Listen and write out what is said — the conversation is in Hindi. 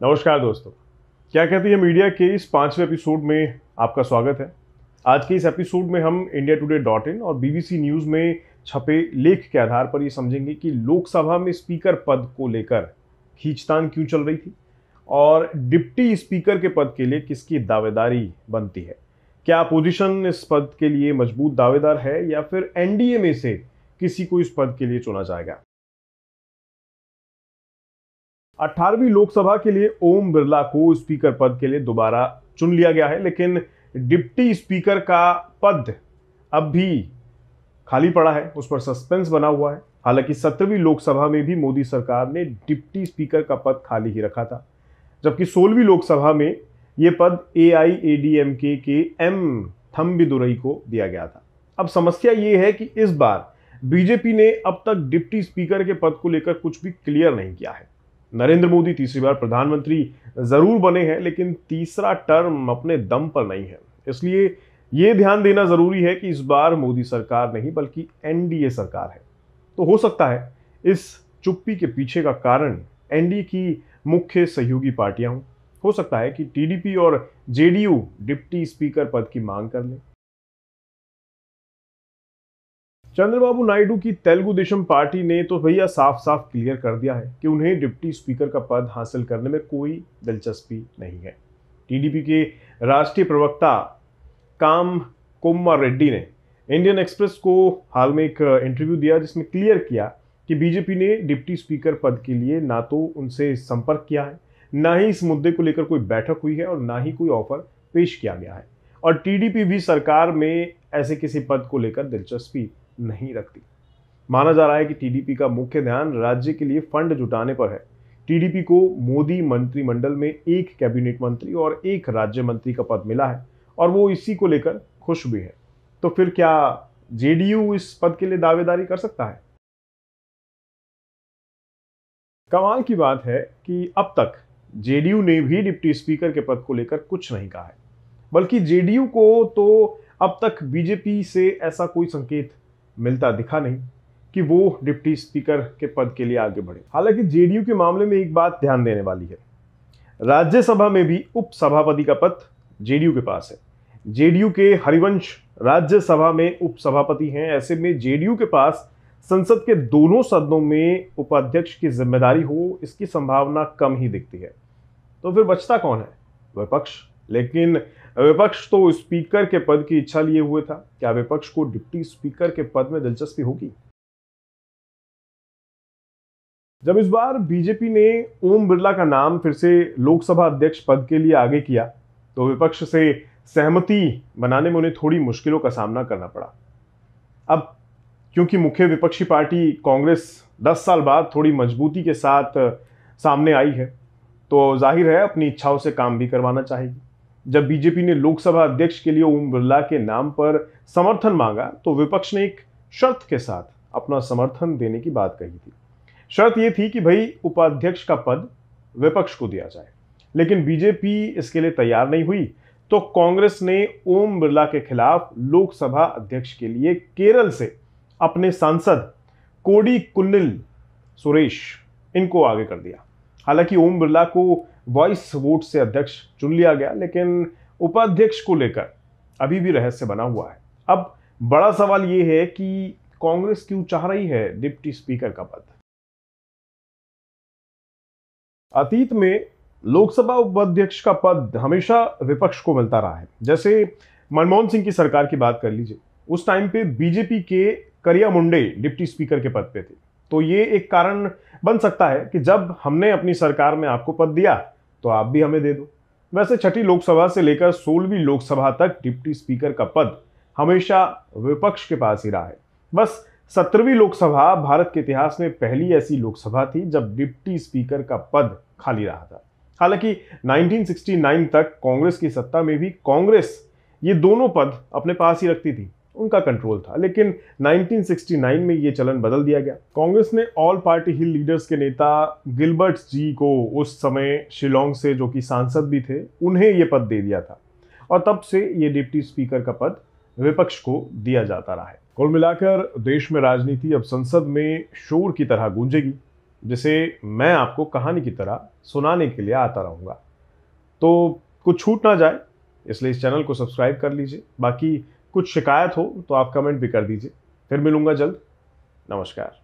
नमस्कार दोस्तों। क्या कहती है मीडिया के इस 5वें एपिसोड में आपका स्वागत है। आज के इस एपिसोड में हम indiatoday.in और बीबीसी न्यूज़ में छपे लेख के आधार पर ये समझेंगे कि लोकसभा में स्पीकर पद को लेकर खींचतान क्यों चल रही थी और डिप्टी स्पीकर के पद के लिए किसकी दावेदारी बनती है। क्या अपोजिशन इस पद के लिए मजबूत दावेदार है या फिर एनडीए में से किसी को इस पद के लिए चुना जाएगा। 18वीं लोकसभा के लिए ओम बिरला को स्पीकर पद के लिए दोबारा चुन लिया गया है, लेकिन डिप्टी स्पीकर का पद अब भी खाली पड़ा है, उस पर सस्पेंस बना हुआ है। हालांकि 17वीं लोकसभा में भी मोदी सरकार ने डिप्टी स्पीकर का पद खाली ही रखा था, जबकि 16वीं लोकसभा में यह पद एआईएडीएमके के एम थम्बिदुरई को दिया गया था। अब समस्या यह है कि इस बार बीजेपी ने अब तक डिप्टी स्पीकर के पद को लेकर कुछ भी क्लियर नहीं किया है। नरेंद्र मोदी तीसरी बार प्रधानमंत्री जरूर बने हैं, लेकिन तीसरा टर्म अपने दम पर नहीं है। इसलिए यह ध्यान देना जरूरी है कि इस बार मोदी सरकार नहीं बल्कि एनडीए सरकार है। तो हो सकता है इस चुप्पी के पीछे का कारण एनडीए की मुख्य सहयोगी पार्टियां हों। हो सकता है कि टीडीपी और जेडीयू डिप्टी स्पीकर पद की मांग कर लें। चंद्रबाबू नायडू की तेलुगु देशम पार्टी ने तो भैया साफ साफ क्लियर कर दिया है कि उन्हें डिप्टी स्पीकर का पद हासिल करने में कोई दिलचस्पी नहीं है। टीडीपी के राष्ट्रीय प्रवक्ता काम कोम्मा रेड्डी ने इंडियन एक्सप्रेस को हाल में एक इंटरव्यू दिया, जिसमें क्लियर किया कि बीजेपी ने डिप्टी स्पीकर पद के लिए ना तो उनसे संपर्क किया है, ना ही इस मुद्दे को लेकर कोई बैठक हुई है और ना ही कोई ऑफर पेश किया गया है। और टीडीपी भी सरकार में ऐसे किसी पद को लेकर दिलचस्पी नहीं रखती। माना जा रहा है कि टीडीपी का मुख्य ध्यान राज्य के लिए फंड जुटाने पर है। टीडीपी को मोदी मंत्रिमंडल में एक कैबिनेट मंत्री और एक राज्य मंत्री का पद मिला है और वो इसी को लेकर खुश भी है। तो फिर क्या जेडीयू इस पद के लिए दावेदारी कर सकता है? कमाल की बात है कि अब तक जेडीयू ने भी डिप्टी स्पीकर के पद को लेकर कुछ नहीं कहा है, बल्कि जेडीयू को तो अब तक बीजेपी से ऐसा कोई संकेत मिलता दिखा नहीं कि वो डिप्टी स्पीकर के पद के लिए आगे बढ़े। हालांकि जेडीयू के मामले में एक बात ध्यान देने वाली है, राज्यसभा में भी उपसभापति का पद जेडीयू के पास है। जेडीयू के हरिवंश राज्यसभा में उपसभापति हैं। ऐसे में जेडीयू के पास संसद के दोनों सदनों में उपाध्यक्ष की जिम्मेदारी हो, इसकी संभावना कम ही दिखती है। तो फिर बचता कौन है? विपक्ष। लेकिन विपक्ष तो स्पीकर के पद की इच्छा लिए हुए था। क्या विपक्ष को डिप्टी स्पीकर के पद में दिलचस्पी होगी? जब इस बार बीजेपी ने ओम बिरला का नाम फिर से लोकसभा अध्यक्ष पद के लिए आगे किया, तो विपक्ष से सहमति बनाने में उन्हें थोड़ी मुश्किलों का सामना करना पड़ा। अब क्योंकि मुख्य विपक्षी पार्टी कांग्रेस 10 साल बाद थोड़ी मजबूती के साथ सामने आई है, तो जाहिर है अपनी इच्छाओं से काम भी करवाना चाहेगी। जब बीजेपी ने लोकसभा अध्यक्ष के लिए ओम बिरला के नाम पर समर्थन मांगा, तो विपक्ष ने एक शर्त के साथ अपना समर्थन देने की बात कही थी। शर्त यह थी कि भाई उपाध्यक्ष का पद विपक्ष को दिया जाए, लेकिन बीजेपी इसके लिए तैयार नहीं हुई। तो कांग्रेस ने ओम बिरला के खिलाफ लोकसभा अध्यक्ष के लिए केरल से अपने सांसद कोडी कुन्निल सुरेश इनको आगे कर दिया। हालांकि ओम बिरला को वॉइस वोट से अध्यक्ष चुन लिया गया, लेकिन उपाध्यक्ष को लेकर अभी भी रहस्य बना हुआ है। अब बड़ा सवाल यह है कि कांग्रेस क्यों चाह रही है डिप्टी स्पीकर का पद। अतीत में लोकसभा उपाध्यक्ष का पद हमेशा विपक्ष को मिलता रहा है। जैसे मनमोहन सिंह की सरकार की बात कर लीजिए, उस टाइम पे बीजेपी के करिया मुंडे डिप्टी स्पीकर के पद पे थे। तो ये एक कारण बन सकता है कि जब हमने अपनी सरकार में आपको पद दिया तो आप भी हमें दे दो। वैसे 6ठी लोकसभा से लेकर 16वीं लोकसभा तक डिप्टी स्पीकर का पद हमेशा विपक्ष के पास ही रहा है। बस 17वीं लोकसभा भारत के इतिहास में पहली ऐसी लोकसभा थी जब डिप्टी स्पीकर का पद खाली रहा था। हालांकि 1969 तक कांग्रेस की सत्ता में भी कांग्रेस ये दोनों पद अपने पास ही रखती थी, उनका कंट्रोल था। लेकिन 1969 में ये चलन बदल दिया गया। कांग्रेस ने ऑल पार्टी हिल लीडर्स के नेता गिलबर्ट जी को उस समय शिलोंग से, जो कि सांसद भी थे, उन्हें ये पद दे दिया था और तब से ये डिप्टी स्पीकर का पद विपक्ष को दिया जाता रहा है। कुल मिलाकर देश में राजनीति अब संसद में शोर की तरह गूंजेगी। जिसे मैं आपको कहानी की तरह सुनाने के लिए आता रहूँगा। तो कुछ छूट ना जाए, इसलिए इस चैनल को सब्सक्राइब कर लीजिए। बाकी कुछ शिकायत हो तो आप कमेंट भी कर दीजिए। फिर मिलूँगा जल्द। नमस्कार।